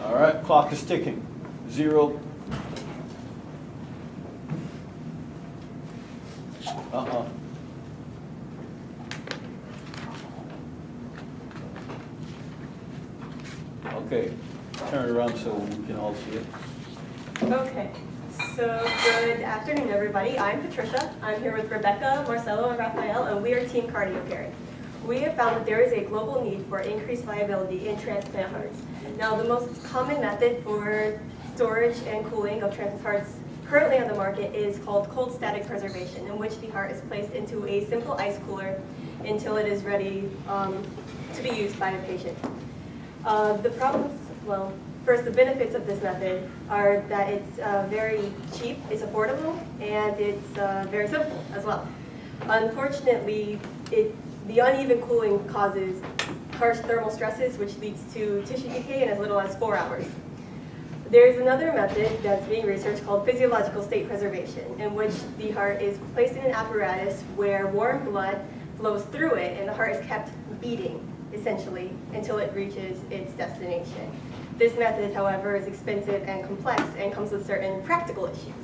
All right, clock is ticking. 0. Okay, turn it around so we can all see it. Okay, so good afternoon, everybody. I'm Patricia. I'm here with Rebecca, Marcelo, and Raphael, and we are Team Cardiocare. We have found that there is a global need for increased viability in transplant hearts. Now, the most common method for storage and cooling of transplant hearts currently on the market is called cold static preservation, in which the heart is placed into a simple ice cooler until it is ready to be used by a patient. The problems, well, first, the benefits of this method are that it's very cheap, it's affordable, and it's very simple as well. Unfortunately, the uneven cooling causes harsh thermal stresses, which leads to tissue decay in as little as 4 hours. There's another method that's being researched called physiological state preservation, in which the heart is placed in an apparatus where warm blood flows through it, and the heart is kept beating, essentially, until it reaches its destination. This method, however, is expensive and complex and comes with certain practical issues.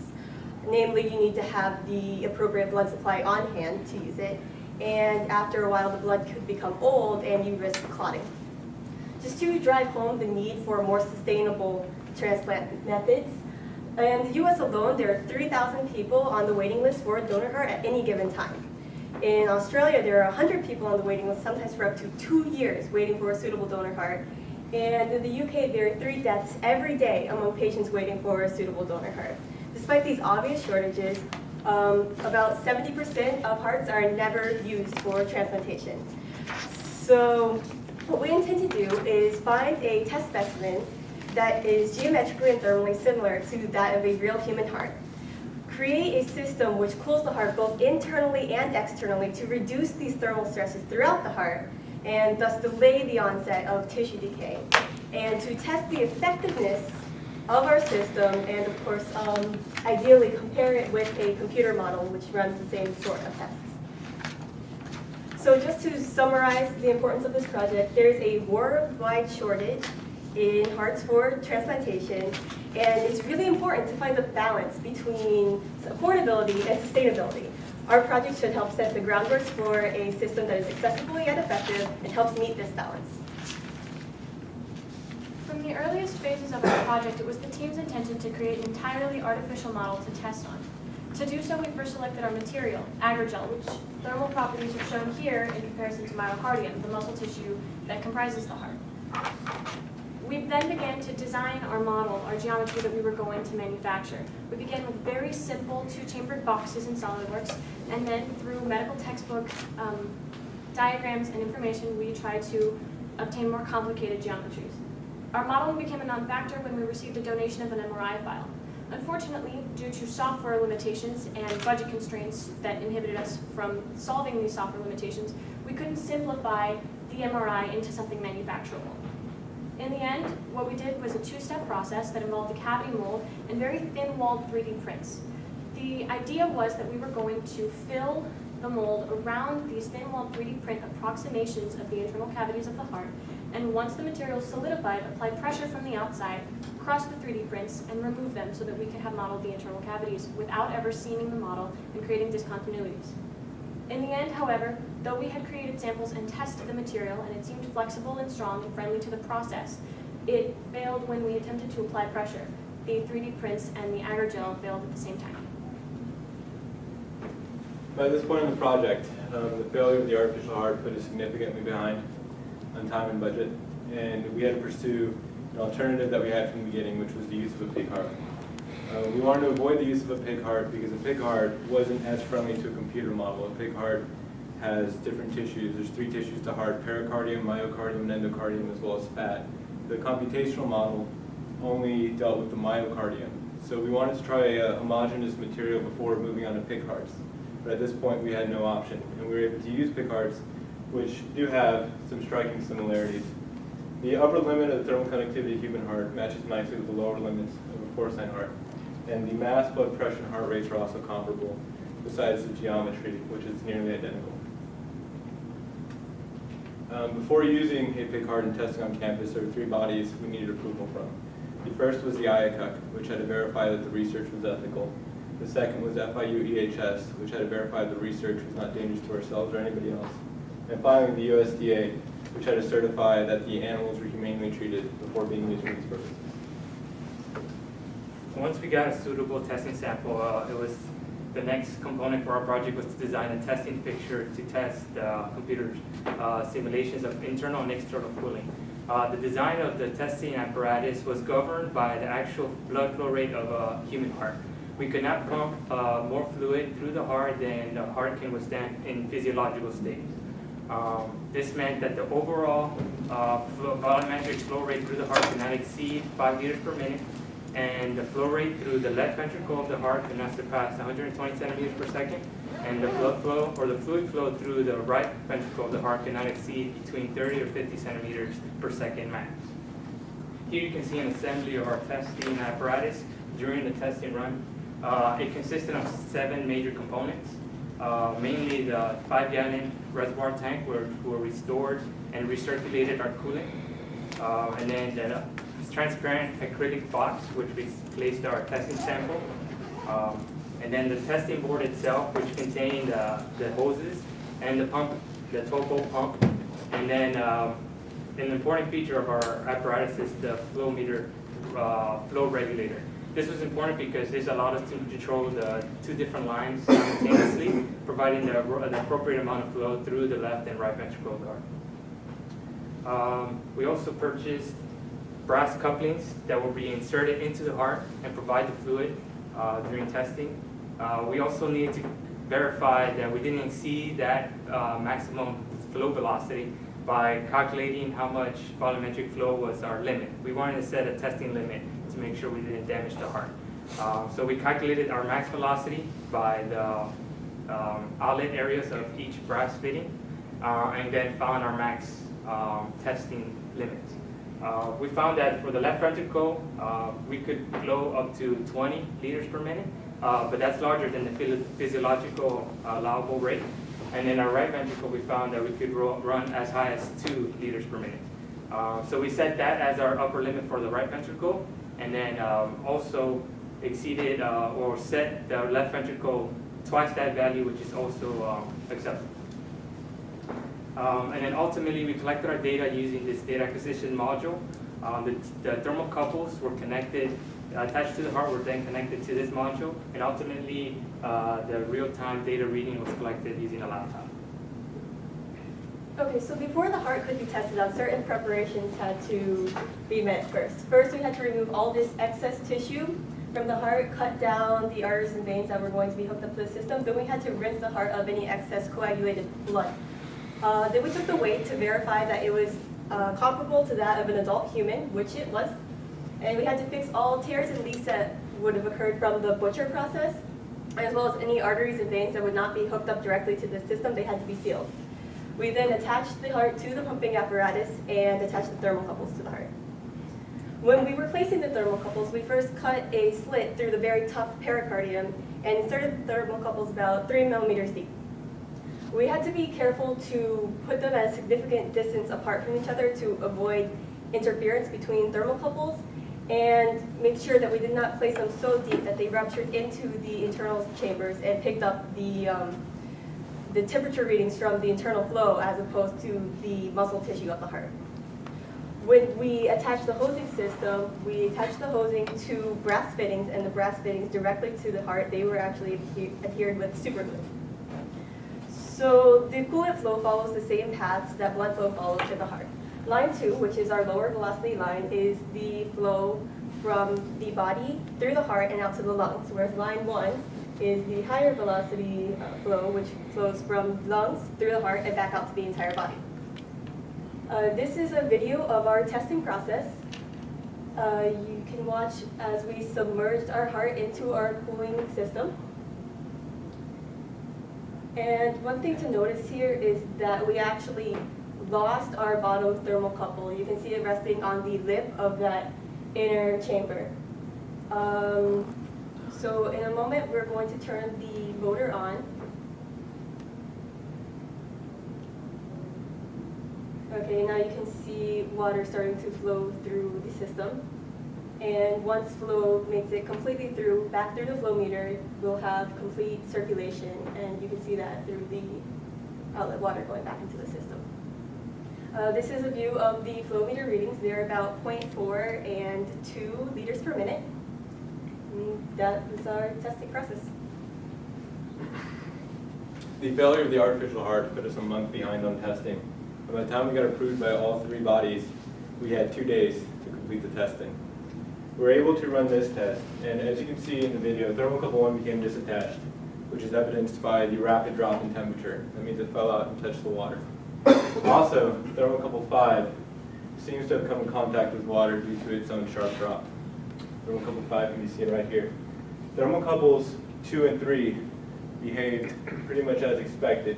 Namely, you need to have the appropriate blood supply on hand to use it, and after a while the blood could become old and you risk clotting. Just to drive home the need for more sustainable transplant methods, in the US alone there are 3,000 people on the waiting list for a donor heart at any given time. In Australia there are 100 people on the waiting list, sometimes for up to 2 years, waiting for a suitable donor heart. And in the UK, there are 3 deaths every day among patients waiting for a suitable donor heart. Despite these obvious shortages, about 70% of hearts are never used for transplantation. So what we intend to do is find a test specimen that is geometrically and thermally similar to that of a real human heart. Create a system which cools the heart both internally and externally to reduce these thermal stresses throughout the heart, and thus delay the onset of tissue decay, and to test the effectiveness of our system, and of course, ideally compare it with a computer model which runs the same sort of tests. So just to summarize the importance of this project, there's a worldwide shortage in hearts for transplantation, and it's really important to find the balance between affordability and sustainability. Our project should help set the groundwork for a system that is accessible yet effective and helps meet this balance. From the earliest phases of our project, it was the team's intention to create an entirely artificial model to test on. To do so, we first selected our material, Agar gel, which thermal properties are shown here in comparison to myocardium, the muscle tissue that comprises the heart. We then began to design our model, our geometry that we were going to manufacture. We began with very simple 2-chambered boxes in SolidWorks, and then through medical textbook diagrams and information, we tried to obtain more complicated geometries. Our modeling became a non-factor when we received a donation of an MRI file. Unfortunately, due to software limitations and budget constraints that inhibited us from solving these software limitations, we couldn't simplify the MRI into something manufacturable. In the end, what we did was a 2-step process that involved a cavity mold and very thin-walled 3D prints. The idea was that we were going to fill the mold around these thin-walled 3D print approximations of the internal cavities of the heart, and once the material solidified, apply pressure from the outside, cross the 3D prints, and remove them so that we could have modeled the internal cavities without ever seaming the model and creating discontinuities. In the end, however, though we had created samples and tested the material and it seemed flexible and strong and friendly to the process, it failed when we attempted to apply pressure. The 3D prints and the Agar gel failed at the same time. By this point in the project, the failure of the artificial heart put us significantly behind on time and budget, and we had to pursue an alternative that we had from the beginning, which was the use of a pig heart. We wanted to avoid the use of a pig heart because a pig heart wasn't as friendly to a computer model. A pig heart has different tissues. There's 3 tissues to heart: pericardium, myocardium, and endocardium, as well as fat. The computational model only dealt with the myocardium. So we wanted to try a homogeneous material before moving on to pig hearts. But at this point, we had no option, and we were able to use pig hearts, which do have some striking similarities. The upper limit of the thermal conductivity of the human heart matches nicely with the lower limits of a porcine heart. And the mass, blood pressure, and heart rates are also comparable, besides the geometry, which is nearly identical. Before using a PIC heart and testing on campus, there were 3 bodies we needed approval from. The first was the IACUC, which had to verify that the research was ethical. The second was FIU EHS, which had to verify the research was not dangerous to ourselves or anybody else. And finally, the USDA, which had to certify that the animals were humanely treated before being used for these purposes. Once we got a suitable testing sample, the next component for our project was to design a testing fixture to test computer simulations of internal and external cooling. The design of the testing apparatus was governed by the actual blood flow rate of a human heart. We could not pump more fluid through the heart than the heart can withstand in physiological state. This meant that the overall volumetric flow rate through the heart could not exceed 5 liters per minute, and the flow rate through the left ventricle of the heart could not surpass 120 centimeters per second, and the blood flow or the fluid flow through the right ventricle of the heart could not exceed between 30 or 50 centimeters per second max. Here you can see an assembly of our testing apparatus during the testing run. It consisted of 7 major components, mainly the 5-gallon reservoir tank where we stored and recirculated our coolant, and then the transparent acrylic box which we placed our testing sample, and then the testing board itself, which contained the hoses and the pump, the topo pump, and then an important feature of our apparatus is the flow meter flow regulator. This was important because this allowed us to control the 2 different lines simultaneously, providing the appropriate amount of flow through the left and right ventricle of the heart. We also purchased brass couplings that will be inserted into the heart and provide the fluid during testing. We also need to verify that we didn't exceed that maximum flow velocity by calculating how much volumetric flow was our limit. We wanted to set a testing limit to make sure we didn't damage the heart. So we calculated our max velocity by the outlet areas of each brass fitting, and then found our max testing limits. We found that for the left ventricle, we could flow up to 20 liters per minute, but that's larger than the physiological allowable rate. And in our right ventricle, we found that we could run as high as 2 liters per minute. So we set that as our upper limit for the right ventricle, and then also exceeded or set the left ventricle twice that value, which is also acceptable. And then ultimately, we collected our data using this data acquisition module. The thermocouples were connected, attached to the heart, were then connected to this module, and ultimately, the real-time data reading was collected using a laptop. Okay, so before the heart could be tested out, certain preparations had to be met first. First, we had to remove all this excess tissue from the heart, cut down the arteries and veins that were going to be hooked up to the system. Then we had to rinse the heart of any excess coagulated blood. Then we took the weight to verify that it was comparable to that of an adult human, which it was. And we had to fix all tears and leaks that would have occurred from the butcher process, as well as any arteries and veins that would not be hooked up directly to the system. They had to be sealed. We then attached the heart to the pumping apparatus and attached the thermocouples to the heart. When we were placing the thermocouples, we first cut a slit through the very tough pericardium and inserted the thermocouples about 3 millimeters deep. We had to be careful to put them at a significant distance apart from each other to avoid interference between thermocouples and make sure that we did not place them so deep that they ruptured into the internal chambers and picked up the temperature readings from the internal flow as opposed to the muscle tissue of the heart. When we attached the hosing system, we attached the hosing to brass fittings and the brass fittings directly to the heart. They were actually adhered with super glue. So the coolant flow follows the same paths that blood flow follows to the heart. Line 2, which is our lower velocity line, is the flow from the body through the heart and out to the lungs, whereas line 1 is the higher velocity flow, which flows from lungs through the heart and back out to the entire body. This is a video of our testing process. You can watch as we submerged our heart into our cooling system. And one thing to notice here is that we actually lost our bottom thermocouple. You can see it resting on the lip of that inner chamber. So in a moment, we're going to turn the motor on. Okay, now you can see water starting to flow through the system. And once flow makes it completely through, back through the flow meter, we'll have complete circulation, and you can see that through the outlet water going back into the system. This is a view of the flow meter readings. They're about 0.4 and 2 liters per minute. And that is our testing process. The failure of the artificial heart put us a month behind on testing. By the time we got approved by all 3 bodies, we had 2 days to complete the testing. We were able to run this test, and as you can see in the video, Thermocouple 1 became disattached, which is evidenced by the rapid drop in temperature. That means it fell out and touched the water. Also, Thermocouple 5 seems to have come in contact with water due to its own sharp drop. Thermocouple 5 can be seen right here. Thermocouples 2 and 3 behaved pretty much as expected,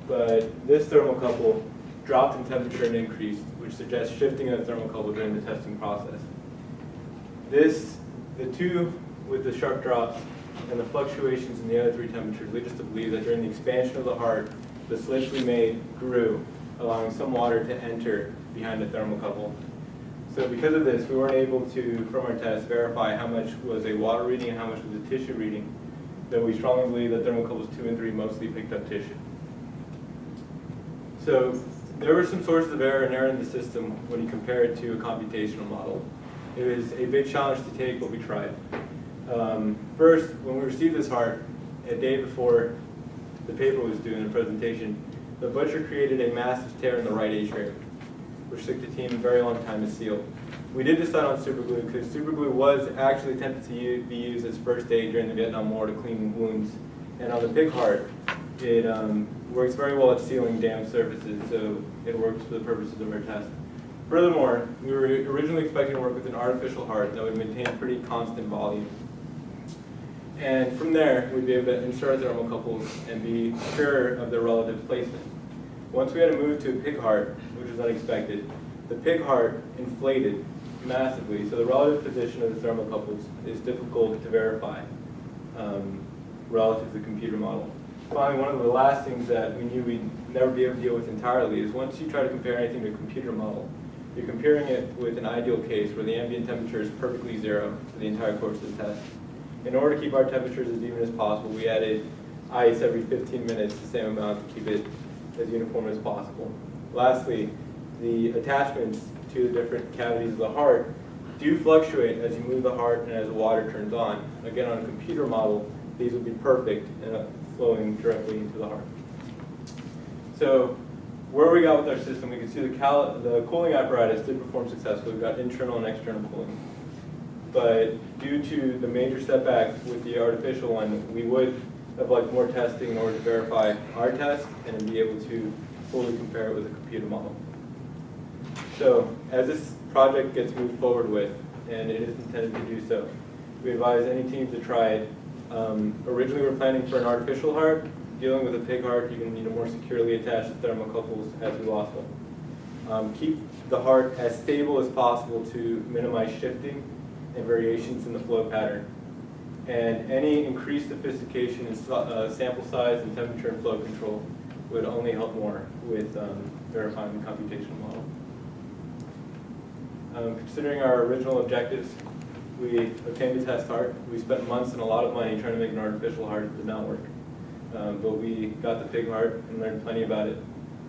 but this thermocouple dropped in temperature and increased, which suggests shifting of the thermocouple during the testing process. The 2 with the sharp drops and the fluctuations in the other 3 temperatures lead us to believe that during the expansion of the heart, the slits we made grew, allowing some water to enter behind the thermocouple. So because of this, we weren't able to, from our test, verify how much was a water reading and how much was a tissue reading, though we strongly believe that thermocouples 2 and 3 mostly picked up tissue. So there were some sources of error inherent in the system when you compare it to a computational model. It was a big challenge to take, but we tried. First, when we received this heart, a day before the paper was due in the presentation, the butcher created a massive tear in the right atrium, which took the team a very long time to seal. We did decide on superglue because superglue was actually attempted to be used as first aid during the Vietnam War to clean wounds. And on the pig heart, it works very well at sealing damp surfaces, so it works for the purposes of our test. Furthermore, we were originally expecting to work with an artificial heart that would maintain a pretty constant volume. And from there, we'd be able to insert our thermocouples and be sure of their relative placement. Once we had to move to a pig heart, which was unexpected, the pig heart inflated massively, so the relative position of the thermocouples is difficult to verify relative to the computer model. Finally, one of the last things that we knew we'd never be able to deal with entirely is once you try to compare anything to a computer model, you're comparing it with an ideal case where the ambient temperature is perfectly 0 for the entire course of the test. In order to keep our temperatures as even as possible, we added ice every 15 minutes, the same amount, to keep it as uniform as possible. Lastly, the attachments to the different cavities of the heart do fluctuate as you move the heart and as the water turns on. Again, on a computer model, these would be perfect and flowing directly into the heart. So where we got with our system, we can see the cooling apparatus did perform successfully. We got internal and external cooling. But due to the major setback with the artificial one, we would have liked more testing in order to verify our test and then be able to fully compare it with a computer model. So as this project gets moved forward with, and it is intended to do so, we advise any team to try it. Originally, we were planning for an artificial heart. Dealing with a pig heart, you're going to need to more securely attach the thermocouples as we lost them. Keep the heart as stable as possible to minimize shifting and variations in the flow pattern. And any increased sophistication in sample size and temperature and flow control would only help more with verifying the computational model. Considering our original objectives, we obtained a test heart. We spent months and a lot of money trying to make an artificial heart. It did not work. But we got the pig heart and learned plenty about it.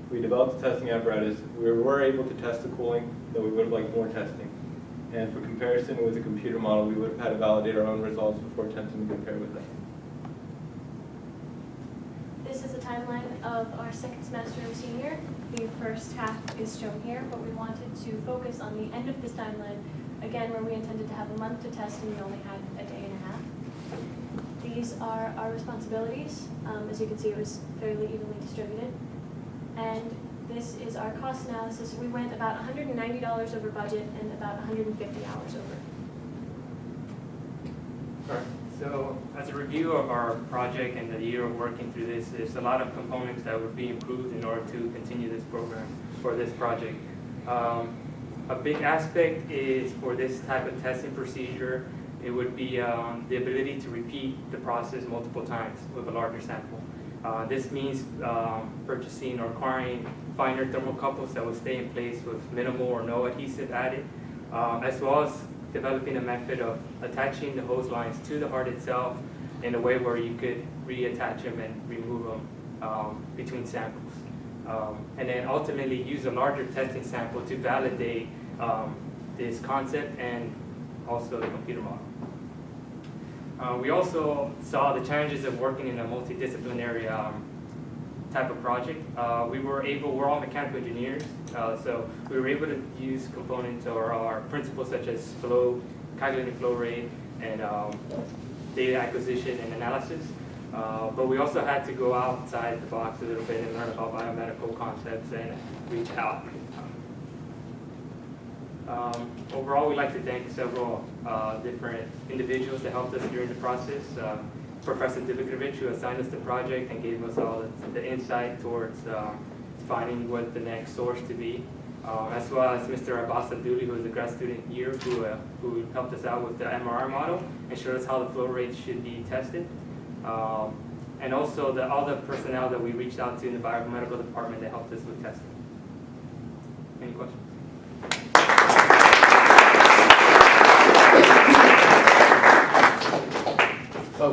We developed a testing apparatus. We were able to test the cooling, though we would have liked more testing. And for comparison with the computer model, we would have had to validate our own results before attempting to compare with them. This is a timeline of our second semester of senior. The first half is shown here, but we wanted to focus on the end of this timeline, again, where we intended to have a month to test and we only had a day and a half. These are our responsibilities. As you can see, it was fairly evenly distributed. And this is our cost analysis. We went about $190 over budget and about 150 hours over. All right. So as a review of our project and the year of working through this, there's a lot of components that would be improved in order to continue this program for this project. A big aspect is for this type of testing procedure, it would be the ability to repeat the process multiple times with a larger sample. This means purchasing or acquiring finer thermocouples that will stay in place with minimal or no adhesive added, as well as developing a method of attaching the hose lines to the heart itself in a way where you could reattach them and remove them between samples. And then ultimately use a larger testing sample to validate this concept and also the computer model. We also saw the challenges of working in a multidisciplinary type of project. We're all mechanical engineers, so we were able to use components or our principles such as flow, calculating flow rate, and data acquisition and analysis. But we also had to go outside the box a little bit and learn about biomedical concepts and reach out. Overall, we'd like to thank several different individuals that helped us during the process. Professor Divikovich, who assigned us the project and gave us all the insight towards finding what the next source to be, as well as Mr. Abbas Abduli, who is a grad student here, who helped us out with the MRR model and showed us how the flow rates should be tested. And also all the personnel that we reached out to in the biomedical department that helped us with testing. Any questions?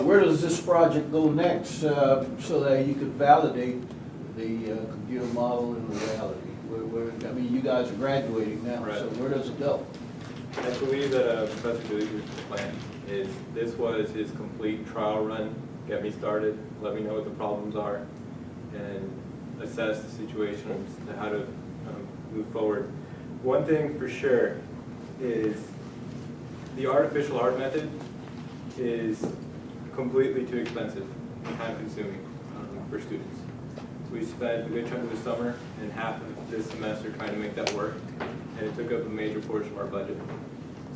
Where does this project go next so that you could validate the computer model and the reality? I mean, you guys are graduating now, Right. so where does it go? I believe that Professor Dewey's plan is this was his complete trial run, get me started, let me know what the problems are, and assess the situation as to how to move forward. One thing for sure is the artificial heart method is completely too expensive and time consuming for students. We spent a good chunk of the summer and half of this semester trying to make that work, and it took up a major portion of our budget.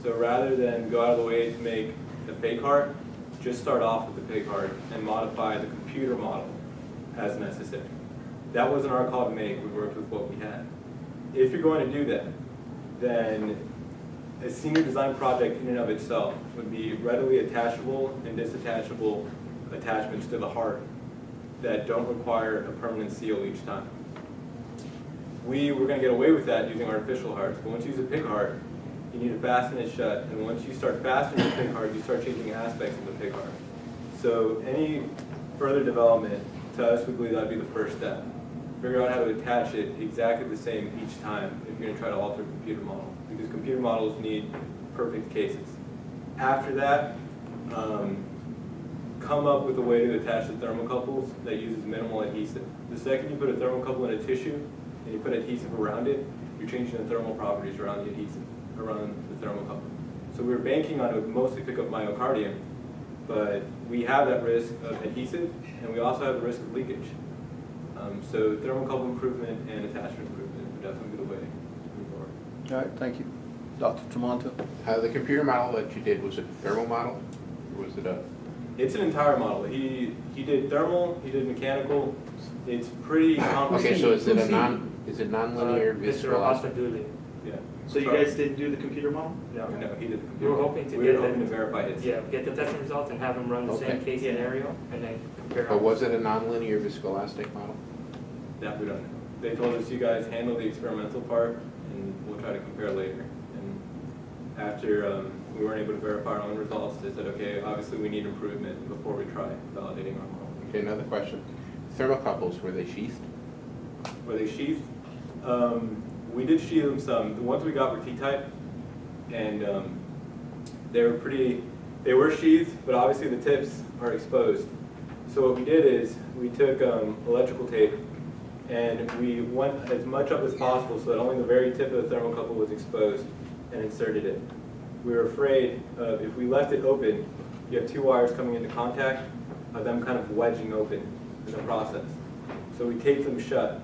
So rather than go out of the way to make a fake heart, just start off with the fake heart and modify the computer model as necessary. That wasn't our call to make, we worked with what we had. If you're going to do that, then a senior design project in and of itself would be readily attachable and disattachable attachments to the heart that don't require a permanent seal each time. We were going to get away with that using artificial hearts, but once you use a pig heart, you need to fasten it shut, and once you start fastening the pig heart, you start changing aspects of the pig heart. So any further development, to us, we believe that would be the first step. Figure out how to attach it exactly the same each time if you're going to try to alter a computer model, because computer models need perfect cases. After that, come up with a way to attach the thermocouples that uses minimal adhesive. The second you put a thermocouple in a tissue and you put adhesive around it, you're changing the thermal properties around the adhesive, around the thermocouple. So we were banking on it would mostly pick up myocardium, but we have that risk of adhesive, and we also have the risk of leakage. So thermocouple improvement and attachment improvement would definitely be the way to move forward. All right, thank you. Dr. Tramonto? The computer model that you did, was it a thermal model, or was it a? It's an entire model. He did thermal, he did mechanical. It's pretty complicated. Okay, so is it nonlinear Mr. viscoelastic? Asaduli. Yeah. So you guys didn't do the computer model? No, he did the We computer. were hoping to We get were hoping to them, verify his. yeah, get the testing results and have them run the same Okay. case Yeah. scenario and then compare. But was it a nonlinear viscoelastic model? That we don't know. They told us you guys handle the experimental part and we'll try to compare later. And after we weren't able to verify our own results, they said, okay, obviously we need improvement before we try validating our model. Okay, another question. Thermocouples, were they sheathed? Were they sheathed? We did sheath them some. The ones we got were T-type, and they were sheathed, but obviously the tips are exposed. So what we did is we took electrical tape and we went as much up as possible so that only the very tip of the thermocouple was exposed and inserted it. We were afraid of if we left it open, you have two wires coming into contact, of them kind of wedging open in the process. So we taped them shut,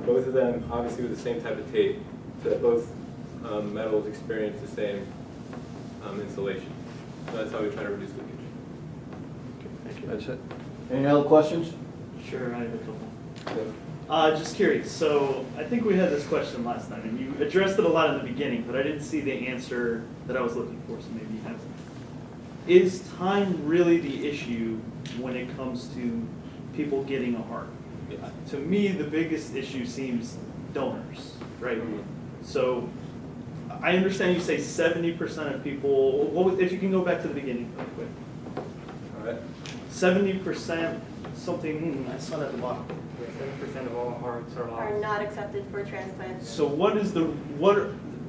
both of them obviously with the same type of tape, so that both metals experience the same insulation. So that's how we try to reduce leakage. Okay, thank you. That's it. Any other questions? Sure, I have a couple. Okay. Just curious, so I think we had this question last time, and you addressed it a lot in the beginning, but I didn't see the answer that I was looking for, so maybe you have. Is time really the issue when it comes to people getting a heart. To me, the biggest issue seems donors, right? So I understand you say 70% of people, if you can go back to the beginning real quick. All right. 70% something, I saw that at the bottom. 7% of all hearts are Are lost. not accepted for transplant. So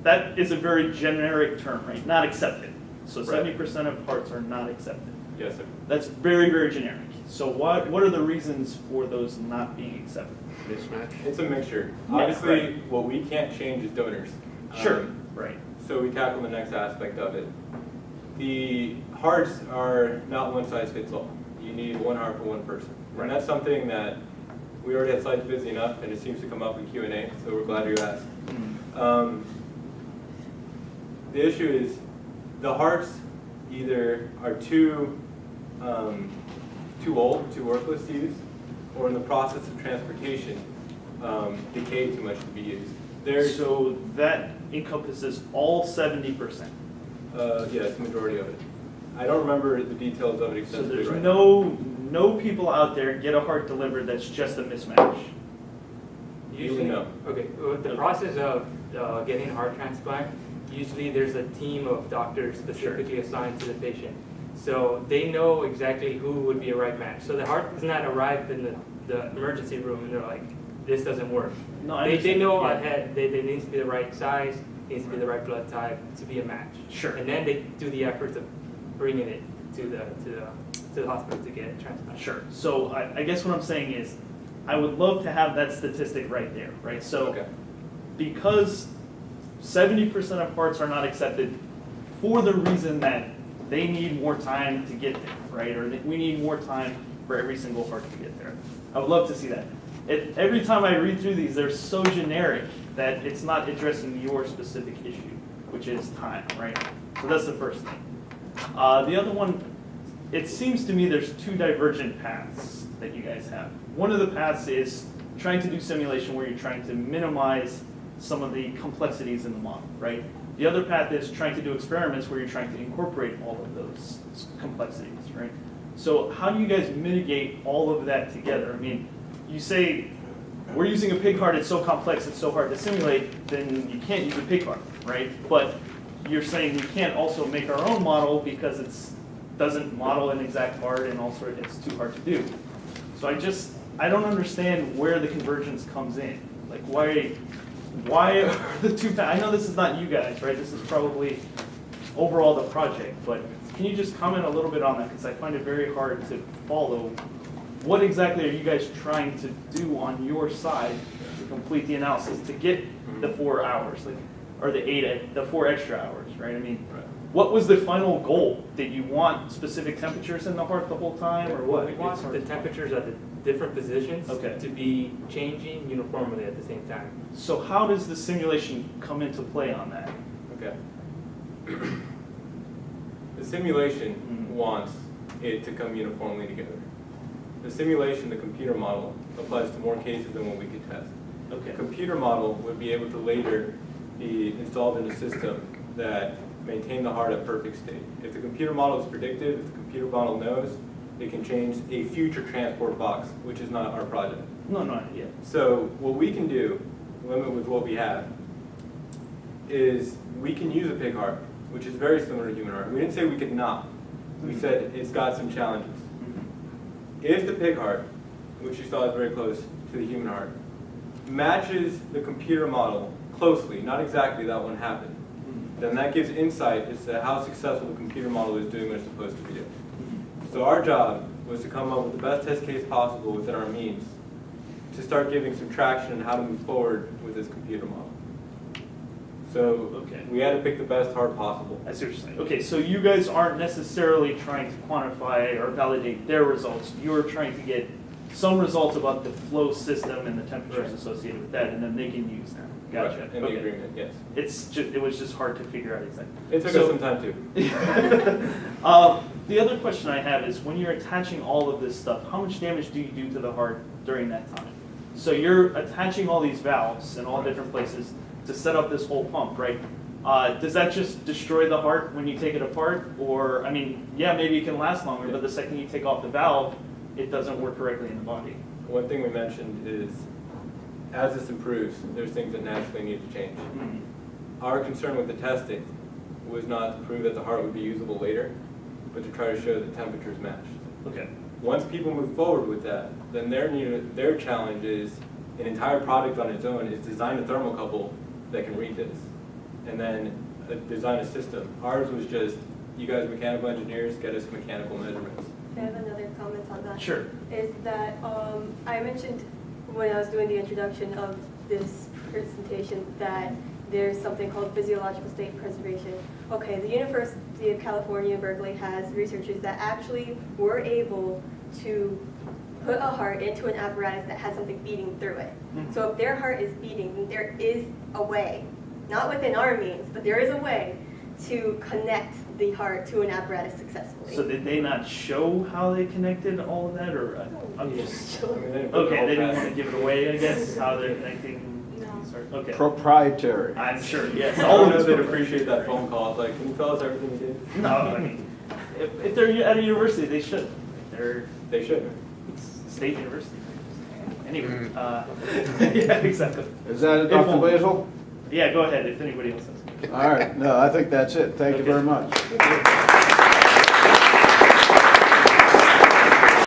that is a very generic term, right? Not accepted. So Right. 70% of hearts are not accepted. Yes, sir. That's very, very generic. So what are the reasons for those not being accepted? Mismatch? It's a mixture. Yeah, Obviously, right. what we can't change is donors. Sure, right. So we tackle the next aspect of it. The hearts are not one size fits all. You need one heart for one person. Right. And that's something that we already had slides busy enough, and it seems to come up in Q&A, so we're glad you asked. The issue is the hearts either are too old, too worthless to use, or in the process of transportation, decay too much to be used. So that encompasses all 70%. Yes, the majority of it. I don't remember the details of it So extensively there's right now. no people out there get a heart delivered that's just a mismatch. Usually no. Okay, the process of getting a heart transplant, usually there's a team of doctors specifically assigned to the patient. So they know exactly who would be a right match. So the heart does not arrive in the emergency room and they're like, this doesn't work. No, I They understand. know Yeah. ahead, they needs to be the right size, needs to be the right blood type to be a match. Sure. And then they do the effort of bringing it to the hospital to get it transplanted. Sure. So I guess what I'm saying is, I would love to have that statistic right there, right? So Okay. because 70% of hearts are not accepted for the reason that they need more time to get there, right? Or that we need more time for every single heart to get there. I would love to see that. Every time I read through these, they're so generic that it's not addressing your specific issue, which is time, right? So that's the first thing. The other one, it seems to me there's two divergent paths that you guys have. One of the paths is trying to do simulation where you're trying to minimize some of the complexities in the model, right? The other path is trying to do experiments where you're trying to incorporate all of those complexities, right? So how do you guys mitigate all of that together? I mean, you say, we're using a pig heart, it's so complex, it's so hard to simulate, then you can't use a pig heart, right? But you're saying we can't also make our own model because it doesn't model an exact heart and also it's too hard to do. So I don't understand where the convergence comes in. Like why are the two, I know this is not you guys, right? This is probably overall the project, but can you just comment a little bit on that? Because I find it very hard to follow. What exactly are you guys trying to do on your side to complete the analysis to get the 4 hours, like, or the 4 extra hours, right? I mean, Right. what was the final goal? Did you want specific temperatures in the heart the whole time, or what? We want the temperatures at the different positions Okay. to be changing uniformly at the same time. So how does the simulation come into play on that? Okay. The simulation Mhm. wants it to come uniformly together. The simulation, the computer model, applies to more cases than what we could test. Okay. The computer model would be able to later be installed in a system that maintain the heart at perfect state. If the computer model is predictive, if the computer model knows, it can change a future transport box, which is not our project. No, yeah. So what we can do, limit with what we have, is we can use a pig heart, which is very similar to human heart. We didn't say we could not. We said it's got some challenges. If the pig heart, which you saw is very close to the human heart, matches the computer model closely, not exactly that one happened, then that gives insight as to how successful the computer model is doing what it's supposed to be doing. So our job was to come up with the best test case possible within our means to start giving some traction on how to move forward with this computer model. So Okay. we had to pick the best heart possible. I see what you're saying. Okay, so you guys aren't necessarily trying to quantify or validate their results. You're trying to get some results about the flow system and the temperatures Right. associated with that, and then they can use them. Gotcha. In the Okay. agreement, yes. It was just hard to figure out exactly. It took So- us some time too. The other question I have is when you're attaching all of this stuff, how much damage do you do to the heart during that time? So you're attaching all these valves in all different places to set up this whole pump, right? Does that just destroy the heart when you take it apart? Or, I mean, yeah, maybe it can last longer, but the second you take off the valve, it doesn't work correctly in the body. One thing we mentioned is, as this improves, there's things that naturally need to change. Our concern with the testing was not to prove that the heart would be usable later, but to try to show that temperatures matched. Okay. Once people move forward with that, then their challenge is an entire product on its own is design a thermocouple that can read this, and then design a system. Ours was just, you guys mechanical engineers, get us mechanical measurements. I have another comment on that. Sure. Is that I mentioned when I was doing the introduction of this presentation that there's something called physiological state preservation. Okay, the University of California, Berkeley has researchers that actually were able to put a heart into an apparatus that has something beating through it. So if their heart is beating, then there is a way, not within our means, but there is a way to connect the heart to an apparatus successfully. So did they not show how they connected all of that, or I'm just I mean, they didn't put the okay? whole They didn't path. want to give it away, I guess, how they're connecting. Okay. Proprietary. I'm sure. Yes. I All don't of know this if they'd appreciate that phone call. It's like, can you tell us everything you did? No, I mean, if they're at a university, they should. They're They should. state university. Anyway, Yeah, exactly. Is that it, If Dr. only. Basil? Yeah, go ahead if anybody else has. All right, no, I think that's it. Thank you Okay. very much.